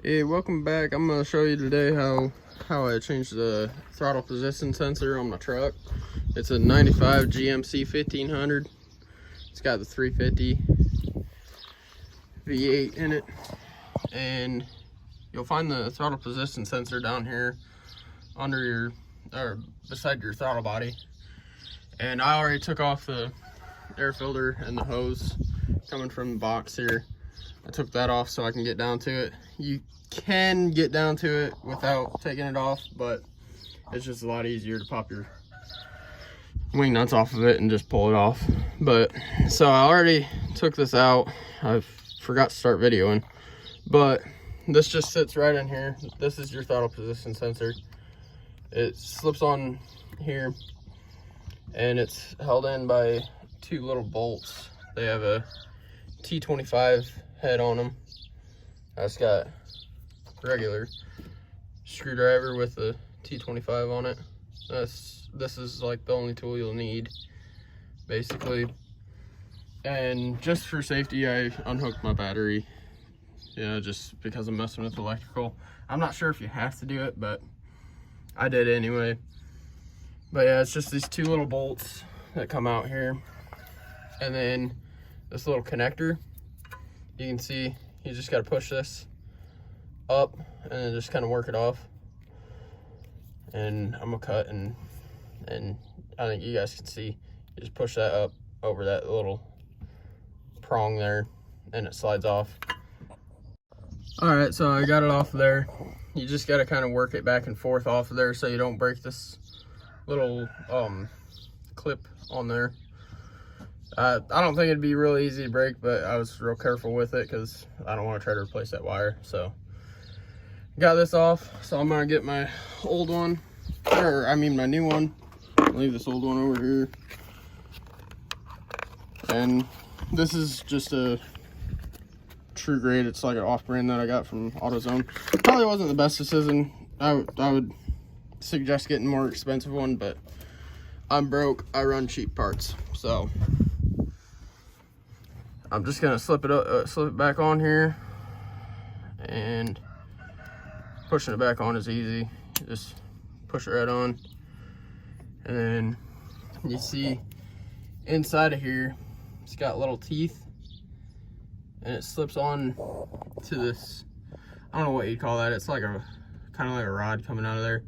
Hey, welcome back. I'm going to show you today how I changed the throttle position sensor on my truck. It's a 95 GMC 1500. It's got the 350 V8 in it, and you'll find the throttle position sensor down here under your or beside your throttle body. And I already took off the air filter and the hose coming from the box here. I took that off so I can get down to it. You can get down to it without taking it off, but it's just a lot easier to pop your wing nuts off of it and just pull it off. But so I already took this out. I forgot to start videoing, but this just sits right in here. This is your throttle position sensor. It slips on here and it's held in by two little bolts. They have a T25 head on them. It's got regular screwdriver with the T25 on it. This is like the only tool you'll need, basically. And just for safety, I unhooked my battery, just because I'm messing with electrical. I'm not sure if you have to do it, but I did anyway. But yeah, it's just these two little bolts that come out here, and then this little connector. You can see you just got to push this up and then just kind of work it off. And I'm gonna cut, and I think you guys can see, you just push that up over that little prong there and it slides off. All right, so I got it off there. You just got to kind of work it back and forth off of there so you don't break this little clip on there. I don't think it'd be really easy to break, but I was real careful with it because I don't want to try to replace that wire. So got this off, so I'm gonna get my old one, or I mean my new one. Leave this old one over here. And this is just a true grade. It's like an off-brand that I got from AutoZone. Probably wasn't the best decision. I would suggest getting a more expensive one, but I'm broke. I run cheap parts, so I'm just gonna slip it back on here, and pushing it back on is easy. Just push it right on, and then you see inside of here, it's got little teeth, and it slips on to this. I don't know what you'd call that. It's like a kind of like a rod coming out of there,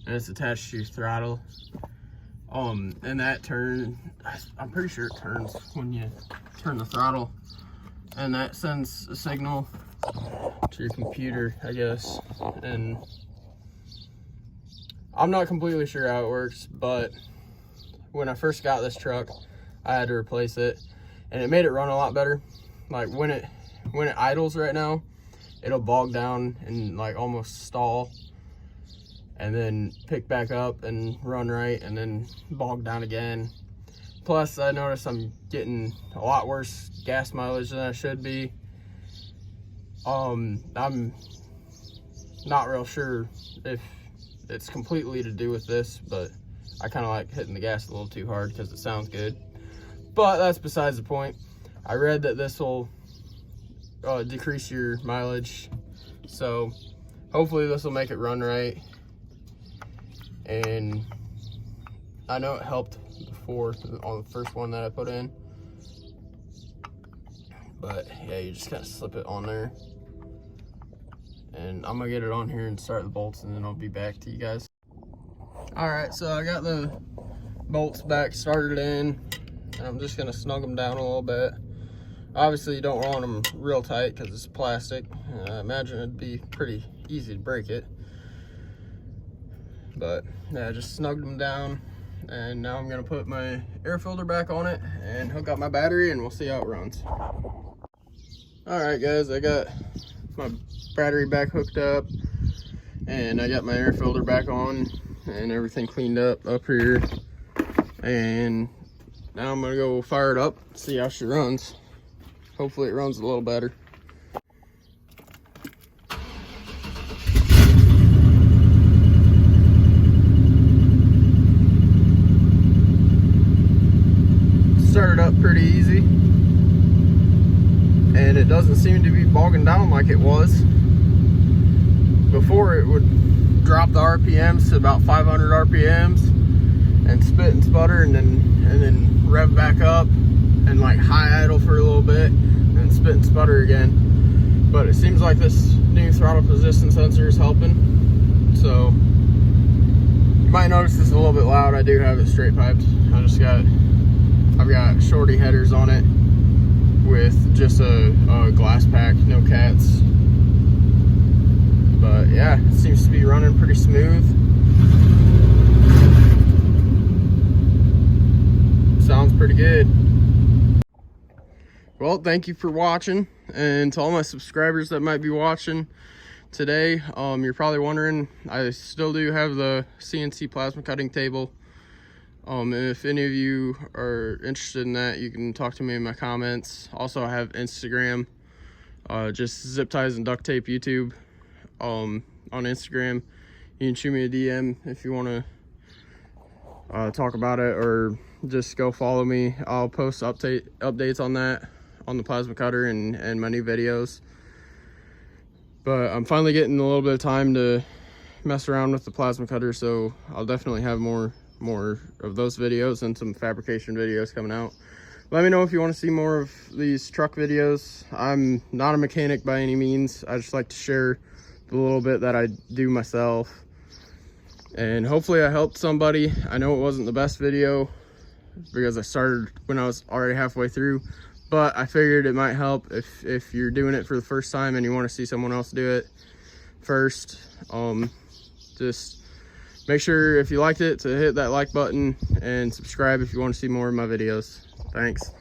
and it's attached to your throttle. And that turn, I'm pretty sure it turns when you turn the throttle, and that sends a signal to your computer, I guess. And I'm not completely sure how it works, but when I first got this truck, I had to replace it, and it made it run a lot better. Like when it idles right now, it'll bog down and like almost stall, and then pick back up and run right, and then bog down again. Plus, I noticed I'm getting a lot worse gas mileage than I should be. I'm not real sure if it's completely to do with this, but I kind of like hitting the gas a little too hard because it sounds good. But that's besides the point. I read that this will decrease your mileage, so hopefully this will make it run right. And I know it helped before on the first one that I put in, but yeah, you just kind of slip it on there, and I'm gonna get it on here and start the bolts, and then I'll be back to you guys. All right, so I got the bolts back started in, and I'm just gonna snug them down a little bit. Obviously you don't want them real tight because it's plastic. I imagine it'd be pretty easy to break it. But yeah, I just snugged them down, and now I'm gonna put my air filter back on it and hook up my battery, and we'll see how it runs. All right guys, I got my battery back hooked up, and I got my air filter back on and everything cleaned up here, and now I'm gonna go fire it up, see how she runs. Hopefully it runs a little better. Started up pretty easy, and it doesn't seem to be bogging down like it was. before it would drop the RPMs to about 500 RPMs and spit and sputter, and then rev back up and like high idle for a little bit and spit and sputter again. But it seems like this new throttle position sensor is helping. So you might notice this is a little bit loud. I do have it straight piped. I've got shorty headers on it with just a glass pack, no cats. But yeah, it seems to be running pretty smooth. Sounds pretty good. Well, thank you for watching, and to all my subscribers that might be watching today, you're probably wondering, I still do have the CNC plasma cutting table. If any of you are interested in that, you can talk to me in my comments. Also, I have Instagram, just Zip Ties and Duct Tape YouTube. On Instagram, you can shoot me a DM if you want to talk about it, or just go follow me. I'll post updates on that, on the plasma cutter and my new videos. But I'm finally getting a little bit of time to mess around with the plasma cutter, so I'll definitely have more of those videos and some fabrication videos coming out. Let me know if you want to see more of these truck videos. I'm not a mechanic by any means. I just like to share the little bit that I do myself, and hopefully I helped somebody. I know it wasn't the best video because I started when I was already halfway through, but I figured it might help if you're doing it for the first time and you want to see someone else do it first. Just make sure if you liked it to hit that like button and subscribe if you want to see more of my videos. Thanks.